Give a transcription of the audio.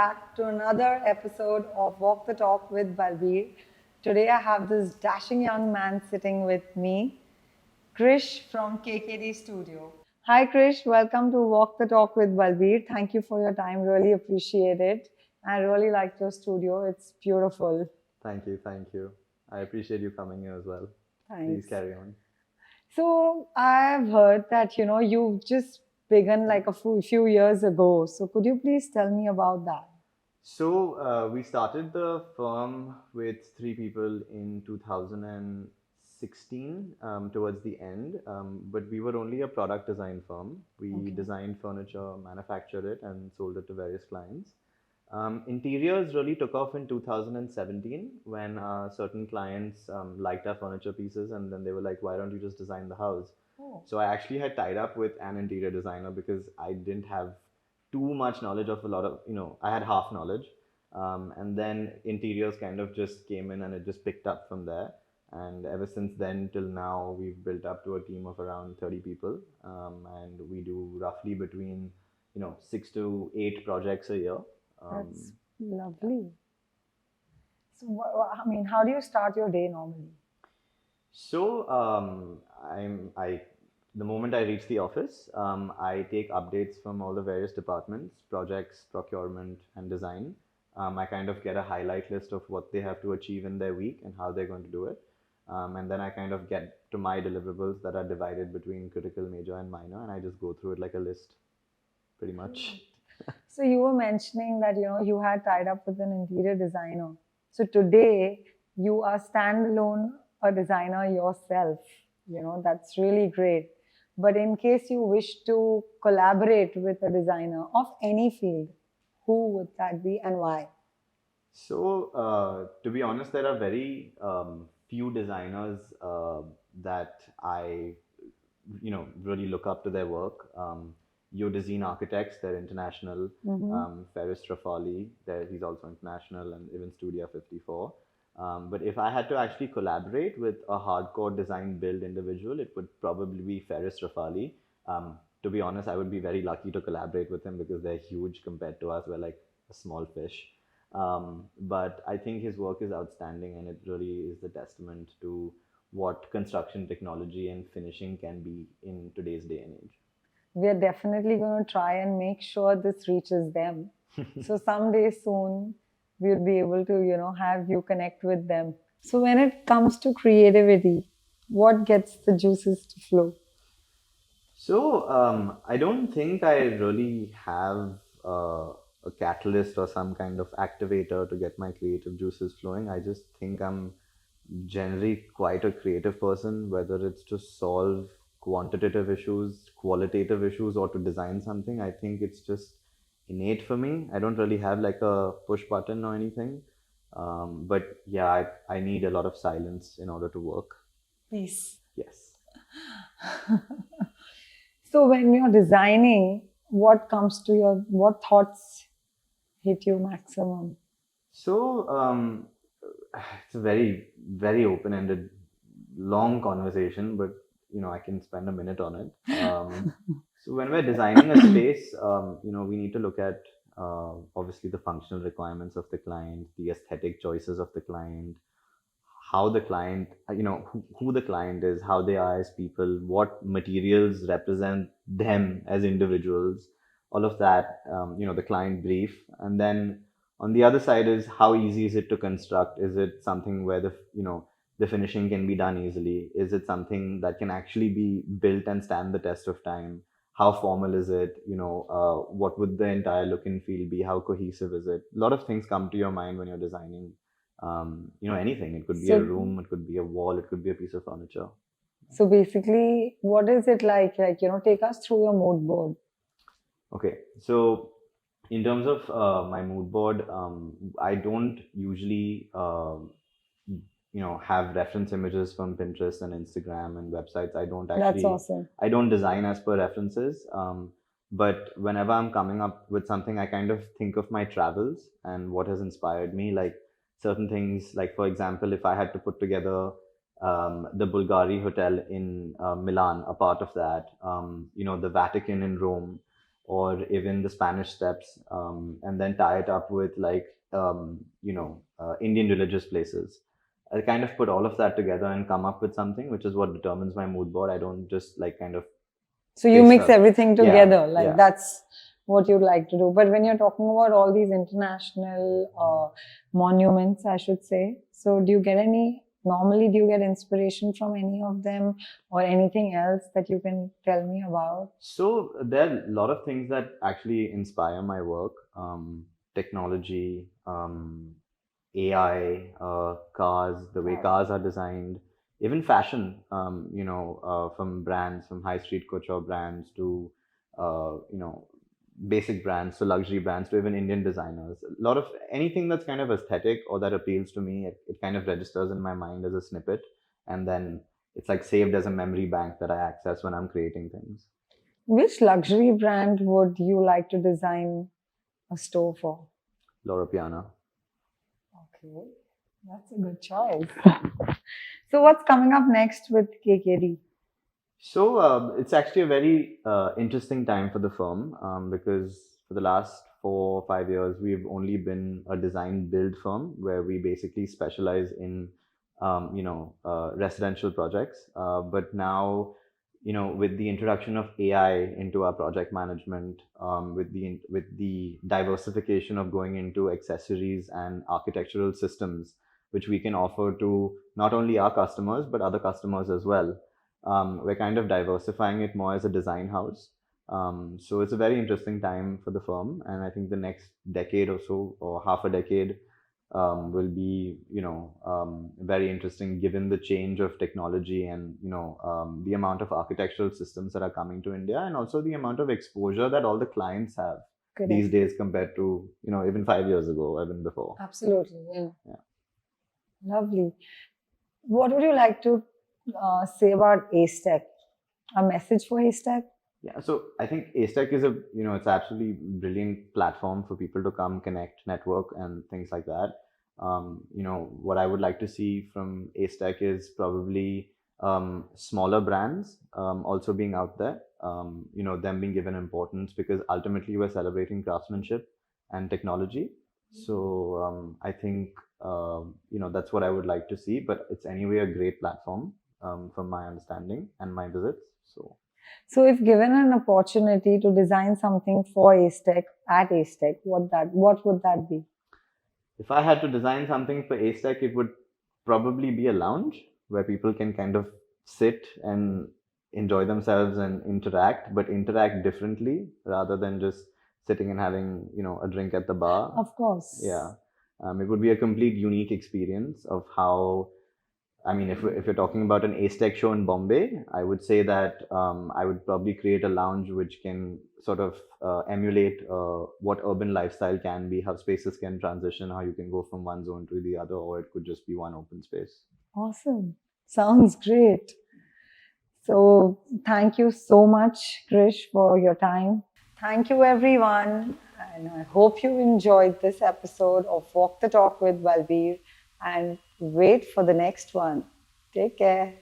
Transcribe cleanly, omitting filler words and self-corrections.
back to another episode of Walk the Talk with Balbir. Today I have this dashing young man sitting with me, Krish from KKD Studio. Hi Krish, welcome to Walk the Talk with Balbir. Thank you for your time, really appreciate it. I really like your studio, it's beautiful. Thank you, thank you. I appreciate you coming here as well. Please Thanks. carry on. So I've heard that you've just begun like a few years ago. So could you please tell me about that? We started the firm with three people in 2016 towards the end, but we were only a product design firm. We Okay. designed furniture, manufactured it, and sold it to various clients. Interiors really took off in 2017 when certain clients liked our furniture pieces, and then they were like, why don't you just design the house? Oh. So I actually had tied up with an interior designer because I didn't have too much knowledge of a lot of, I had half knowledge. And then interiors kind of just came in and it just picked up from there. And ever since then till now, we've built up to a team of around 30 people. And we do roughly between, 6 to 8 projects a year. That's lovely. So, how do you start your day normally? So the moment I reach the office, I take updates from all the various departments, projects, procurement, and design. I kind of get a highlight list of what they have to achieve in their week and how they're going to do it. And then I kind of get to my deliverables that are divided between critical, major, and minor, and I just go through it like a list, pretty much. So you were mentioning that you had tied up with an interior designer. So today you are standalone a designer yourself. That's really great. But in case you wish to collaborate with a designer of any field, who would that be and why? So, to be honest, there are very few designers that I, really look up to their work. Design Architects, they're international. Ferris Trafali, he's also international, and even Studio 54. But if I had to actually collaborate with a hardcore design build individual, it would probably be Ferris Trafali. To be honest, I would be very lucky to collaborate with him because they're huge compared to us. We're like a small fish. But I think his work is outstanding, and it really is the testament to what construction technology and finishing can be in today's day and age. We are definitely going to try and make sure this reaches them. So someday soon, we'll be able to, have you connect with them. So when it comes to creativity, what gets the juices to flow? So I don't think I really have a catalyst or some kind of activator to get my creative juices flowing. I just think I'm generally quite a creative person, whether it's to solve quantitative issues, qualitative issues, or to design something. I think it's just innate for me. I don't really have like a push button or anything. But yeah, I need a lot of silence in order to work. Peace. Yes. So when you're designing, what thoughts hit you maximum? So it's a very, very open-ended, long conversation, but I can spend a minute on it. So when we're designing a space, we need to look at obviously the functional requirements of the client, the aesthetic choices of the client, how the client, who the client is, how they are as people, what materials represent them as individuals, all of that, the client brief. And then on the other side is how easy is it to construct? Is it something where the finishing can be done easily? Is it something that can actually be built and stand the test of time? How formal is it? What would the entire look and feel be? How cohesive is it? A lot of things come to your mind when you're designing anything. It could be a room, it could be a wall, it could be a piece of furniture. So basically, what is it like? Take us through your mood board. Okay, so in terms of my mood board, I don't usually, have reference images from Pinterest and Instagram and websites. I don't actually. That's awesome. I don't design as per references. But whenever I'm coming up with something, I kind of think of my travels and what has inspired me. Like certain things, like for example, if I had to put together the Bulgari Hotel in Milan, a part of that, the Vatican in Rome, or even the Spanish steps, and then tie it up with like Indian religious places. I kind of put all of that together and come up with something, which is what determines my mood board. I don't just like kind of So you paste mix up. everything Yeah, together, like yeah. that's what you like to do. But when you're talking about all these international monuments, I should say, so do you get inspiration from any of them or anything else that you can tell me about? So there are a lot of things that actually inspire my work. Technology, AI, cars, the way cars are designed, even fashion. From brands, from high street couture brands to basic brands to luxury brands to even Indian designers. A lot of anything that's kind of aesthetic or that appeals to me, it kind of registers in my mind as a snippet, and then it's like saved as a memory bank that I access when I'm creating things. Which luxury brand would you like to design a store for? Loro Piana. Okay, that's a good choice. So what's coming up next with KKD? So it's actually a very interesting time for the firm because for the last 4 or 5 years, we've only been a design build firm where we basically specialize in, residential projects. But now, with the introduction of AI into our project management, with the diversification of going into accessories and architectural systems, which we can offer to not only our customers but other customers as well. We're kind of diversifying it more as a design house. So it's a very interesting time for the firm, and I think the next decade or so, or half a decade, will be, very interesting given the change of technology and the amount of architectural systems that are coming to India, and also the amount of exposure that all the clients have these days compared to even 5 years ago or even before. Absolutely, yeah. Yeah. Lovely. What would you like to say about Acetech? A message for Acetech? Yeah, so I think Acetech is it's absolutely brilliant platform for people to come connect, network, and things like that. What I would like to see from Acetech is probably smaller brands also being out there. Them being given importance because ultimately we're celebrating craftsmanship and technology. So I think that's what I would like to see. But it's anyway a great platform from my understanding and my visits. So if given an opportunity to design something for Acetech at Acetech, what would that be? If I had to design something for Acetech, it would probably be a lounge where people can kind of sit and enjoy themselves and interact, but interact differently rather than just sitting and having a drink at the bar. Of course. Yeah, it would be a complete unique experience of how. I mean, if you're talking about an Acetech show in Bombay, I would say that I would probably create a lounge which can sort of emulate what urban lifestyle can be, how spaces can transition, how you can go from one zone to the other, or it could just be one open space. Awesome. Sounds great. So thank you so much, Krish, for your time. Thank you, everyone. And I hope you enjoyed this episode of Walk the Talk with Balbir, and wait for the next one. Take care.